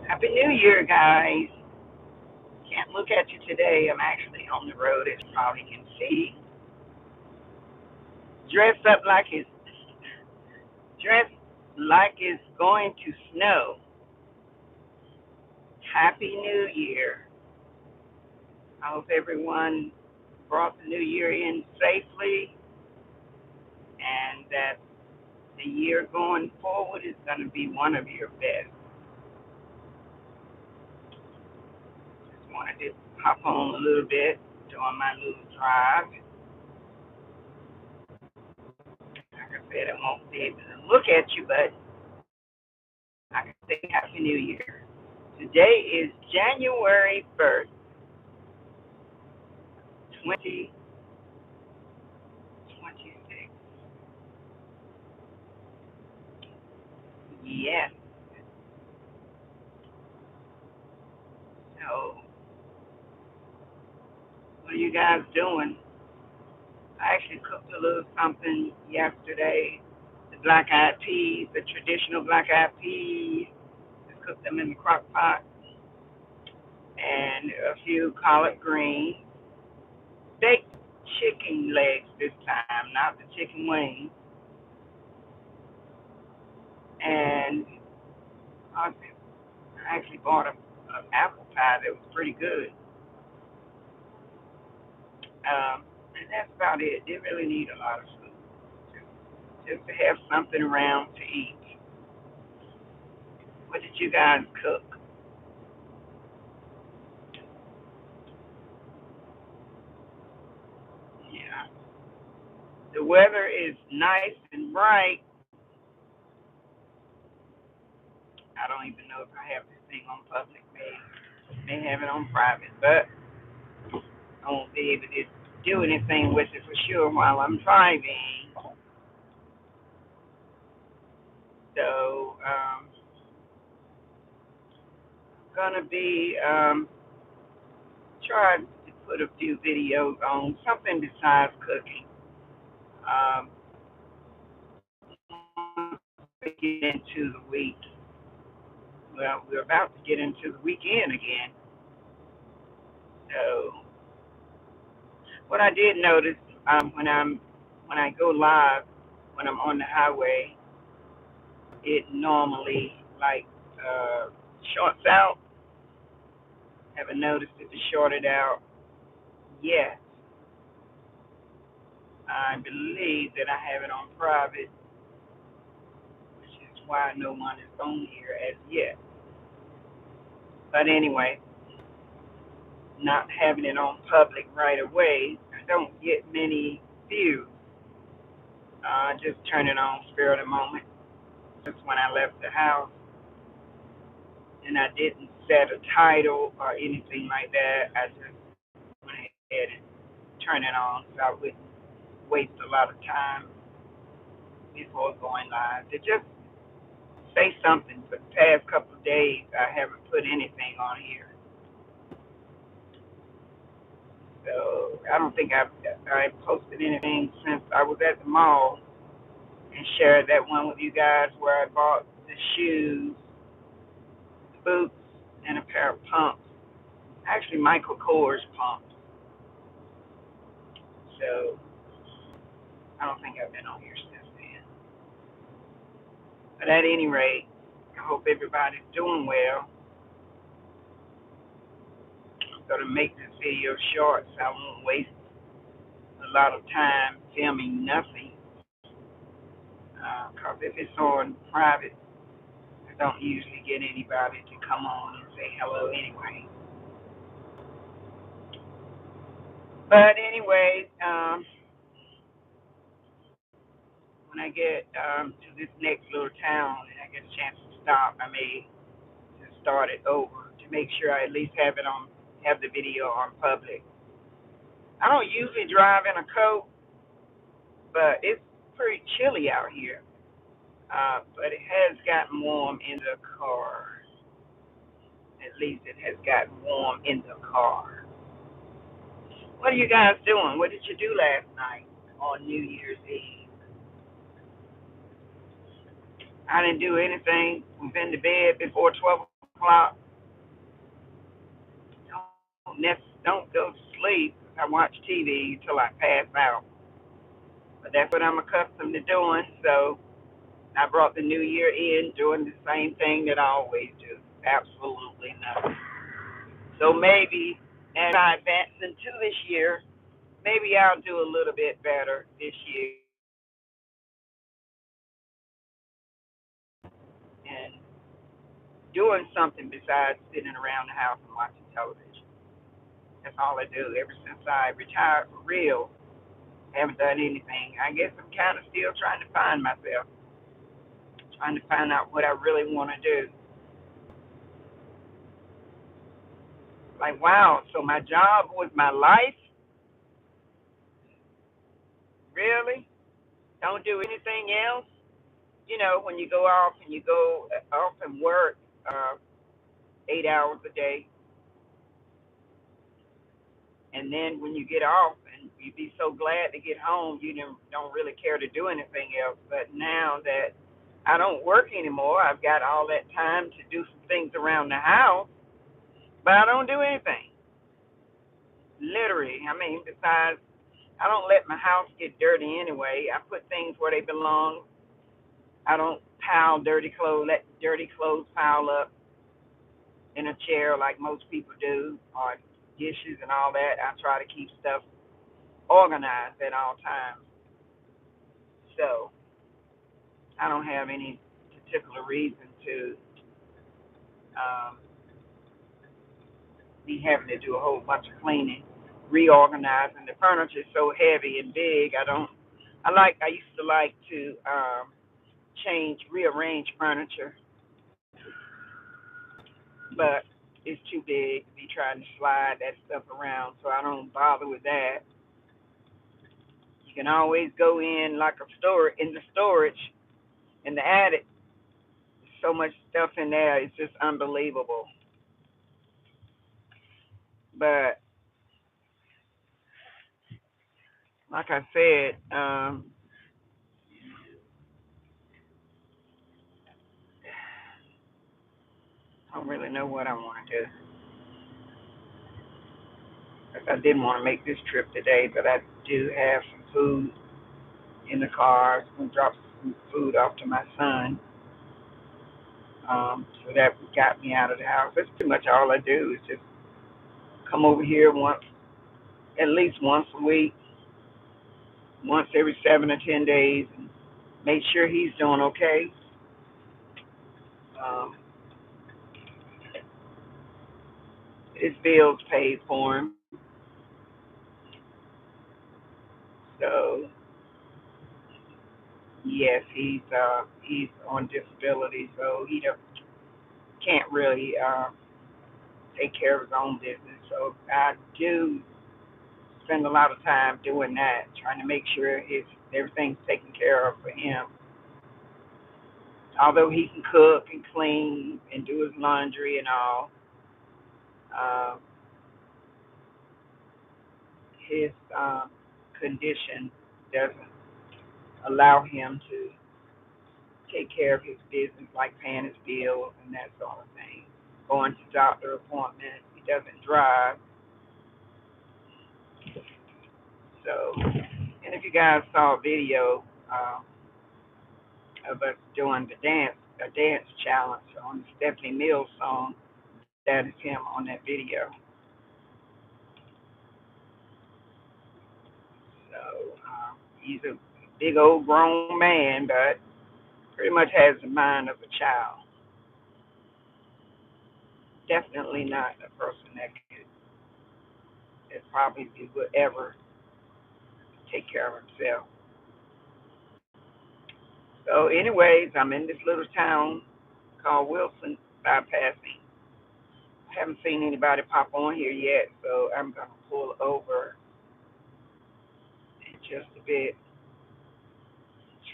Happy New Year, guys. Can't look at you today. I'm actually on the road, as you probably can see. Dressed up like it's going to snow. Happy New Year. I hope everyone brought the new year in safely and that the year going forward is going to be one of your best. Just wanted to hop on a little bit, doing my little drive. Like I said, I won't be able to look at you, but I can say Happy New Year. Today is January 1st, 2026. Yes. So, what are you guys doing? I actually cooked a little something yesterday. The black eyed peas, the traditional black eyed peas. Just cooked them in the crock pot. And a few collard greens. Baked chicken legs this time, not the chicken wings. And I actually bought an apple pie that was pretty good. And that's about it. Didn't really need a lot of food. Just to have something around to eat. What did you guys cook? Yeah. The weather is nice and bright. I don't even know if I have this thing on public. May have it on private, but I won't be able to do anything with it for sure while I'm driving. So, gonna be try to put a few videos on something besides cooking. Um, get into the week. Well, we're about to get into the weekend again. So, what I did notice when I go live, when I'm on the highway, it normally like shorts out. Haven't noticed it to short it out yet. I believe that I have it on private, which is why no one is on here as yet. But anyway, not having it on public right away, I don't get many views. Just turn it on spare of the moment. Just when I left the house, and I didn't set a title or anything like that. I just went ahead and turned it on so I wouldn't waste a lot of time before going live. To just say something. For the past couple of days, I haven't put anything on here. So I don't think I posted anything since I was at the mall and shared that one with you guys where I bought the shoes, boots, and a pair of pumps. Actually, Michael Kors pumps. So I don't think I've been on here since then. But at any rate, I hope everybody's doing well. I'm going to make this video short so I won't waste a lot of time filming nothing. Because if it's on private, I don't usually get anybody to come on and say hello anyway. But anyway, when I get to this next little town and I get a chance to stop, I may just start it over to make sure I at least have the video on public. I don't usually drive in a coat, but it's pretty chilly out here. But it has gotten warm in the car. At least it has gotten warm in the car. What are you guys doing? What did you do last night on New Year's Eve? I didn't do anything. Was in the bed before 12 o'clock, don't go to sleep. I watch TV until I pass out. But that's what I'm accustomed to doing. So I brought the new year in doing the same thing that I always do. Absolutely nothing. So maybe as I advance into this year, maybe I'll do a little bit better this year and doing something besides sitting around the house and watching television. That's all I do. Ever since I retired for real, I haven't done anything. I guess I'm kind of still trying to find myself, trying to find out what I really want to do. Like, wow, so my job was my life? Really? Don't do anything else? You know, when you go off and you go off and work 8 hours a day, and then when you get off and you be so glad to get home, you don't really care to do anything else. But now that I don't work anymore, I've got all that time to do some things around the house, but I don't do anything. Literally, I mean, besides, I don't let my house get dirty anyway. I put things where they belong. I don't pile dirty clothes, let dirty clothes pile up in a chair like most people do, or dishes and all that. I try to keep stuff organized at all times. So I don't have any particular reason to um, be having to do a whole bunch of cleaning, reorganizing. The furniture is so heavy and big. I used to like to rearrange furniture, but it's too big to be trying to slide that stuff around, so I don't bother with that. You can always go in like a store in the storage in the attic. So much stuff in there, it's just unbelievable. But like I said, I don't really know what I want to do. 'Cause I didn't want to make this trip today, but I do have some food in the car. I'm going to drop some food off to my son. So that got me out of the house. That's pretty much all I do is just come over here at least once a week, once every 7 or 10 days, and make sure he's doing okay. Um, his bills paid for him, so yes, he's on disability, so he can't really take care of his own business. So I do spend a lot of time doing that, trying to make sure his everything's taken care of for him. Although he can cook and clean and do his laundry and all, um, his condition doesn't allow him to take care of his business, like paying his bills and that sort of thing. Going to doctor appointments. He doesn't drive, so. And if you guys saw a video of us doing a dance challenge on the Stephanie Mills song, that is him on that video. So he's a big old grown man, but pretty much has the mind of a child. Definitely not a person that probably would ever take care of himself. So, anyways, I'm in this little town called Wilson bypassing. I haven't seen anybody pop on here yet, so I'm gonna pull over in just a bit,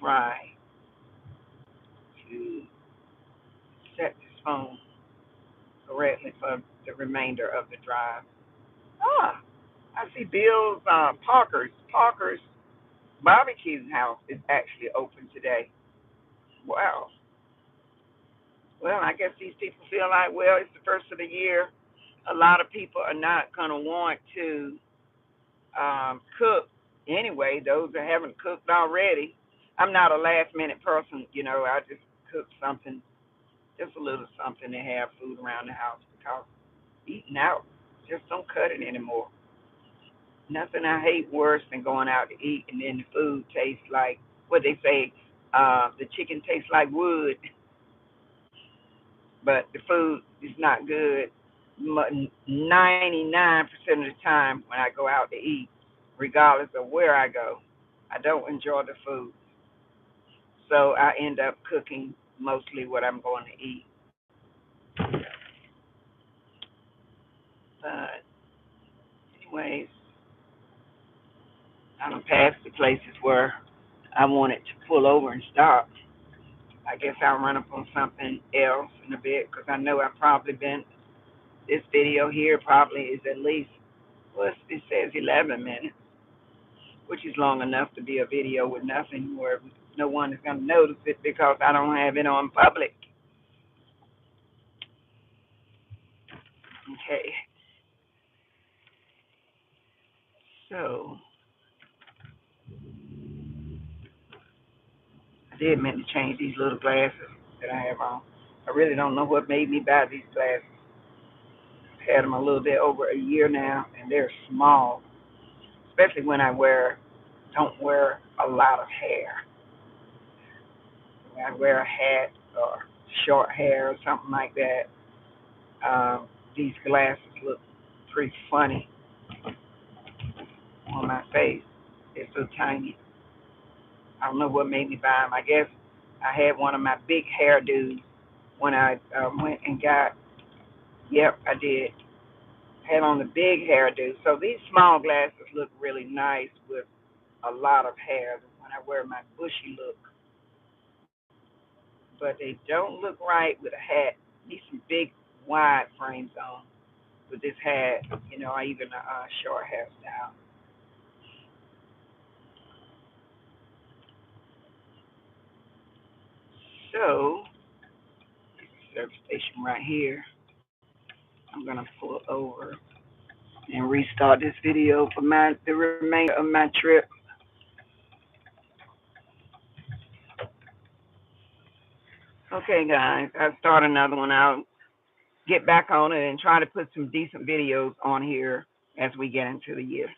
try to set this phone correctly for the remainder of the drive. Ah, I see Bill's Parker's barbecue house is actually open today. Wow. Well, I guess these people feel like, well, it's the first of the year. A lot of people are not going to want to cook anyway. Those that haven't cooked already. I'm not a last minute person, I just cook something, just a little something to have food around the house because eating out just don't cut it anymore. Nothing I hate worse than going out to eat and then the food tastes like what they say, the chicken tastes like wood, but the food is not good. 99% of the time when I go out to eat, regardless of where I go, I don't enjoy the food. So I end up cooking mostly what I'm going to eat. But anyways, I don't pass the places where I wanted to pull over and stop. I guess I'll run up on something else in a bit because I know I've probably been, this video here probably is at least, well, it says 11 minutes, which is long enough to be a video with nothing where no one is going to notice it because I don't have it on public. Okay. So I did meant to change these little glasses that I have on. I really don't know what made me buy these glasses. I've had them a little bit over a year now, and they're small, especially when don't wear a lot of hair. When I wear a hat or short hair or something like that, these glasses look pretty funny on my face. They're so tiny. I don't know what made me buy them. I guess I had one of my big hairdos when I went and got. Yep, I did. Had on the big hairdo. So these small glasses look really nice with a lot of hair when I wear my bushy look. But they don't look right with a hat. Need some big, wide frames on with this hat. Even a short hairstyle. So, service station right here. I'm gonna pull over and restart this video for the remainder of my trip. Okay, guys, I'll start another one out. Get back on it and try to put some decent videos on here as we get into the year.